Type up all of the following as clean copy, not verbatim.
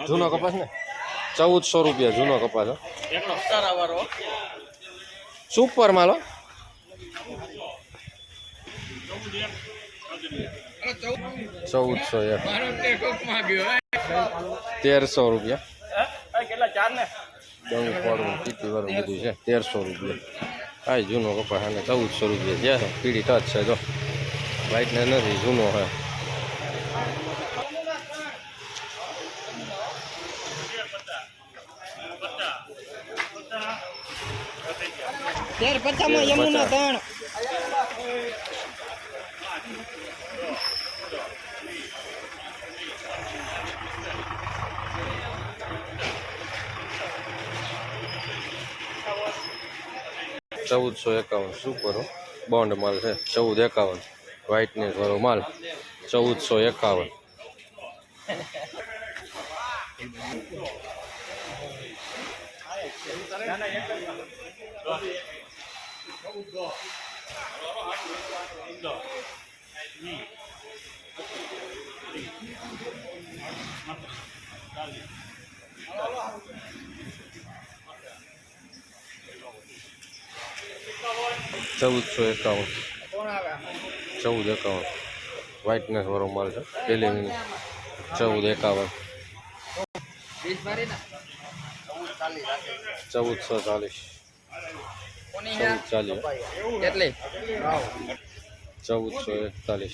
જૂનો કપાસ ને 1400 રૂપિયા જૂનો કપાસ સુપર માલો 1300 રૂપિયા દંગ પાડવું પીટી વાળું બધું છે 1300 રૂપિયા આ જૂનો કપાસ અને 1400 રૂપિયા જ્યાં છે પીડી ટચ છે જો વ્હાઈટ ને નથી જૂનો હે તેર 50 યમુના ત્રણ $1451 સુપર બોન્ડ માલ છે 1451 વ્હાઇટનેસ વાળો માલ 1451 1451 વ્હાઇટનેસ વાળો માલ છે પેલી 1451 1440 કેટલી 1441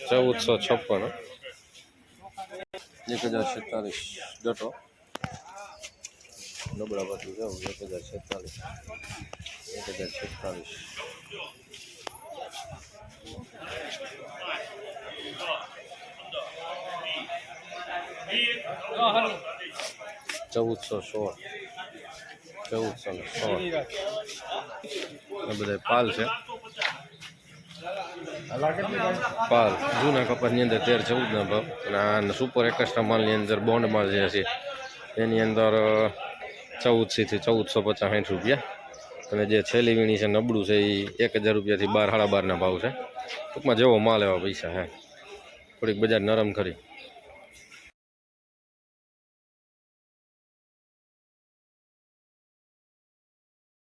1456 1046 ડટો નબળા પાટી જાઉં 1046 1416 બધા પાલ છે પાલ જૂના કપાસની અંદર 13-14 ના ભાવ અને આ સુપર એક્સ્ટ્રા માલની અંદર બોન્ડ માલ જે છે એની અંદર 1400 થી 1450 રૂપિયા અને જે છેલ્લી વીણી છે નબળું છે એ 1000 રૂપિયાથી 12-12.5 ના ભાવ છે ટૂંકમાં જેવો માલ એવા પૈસા હે થોડીક બજાર નરમ ખરી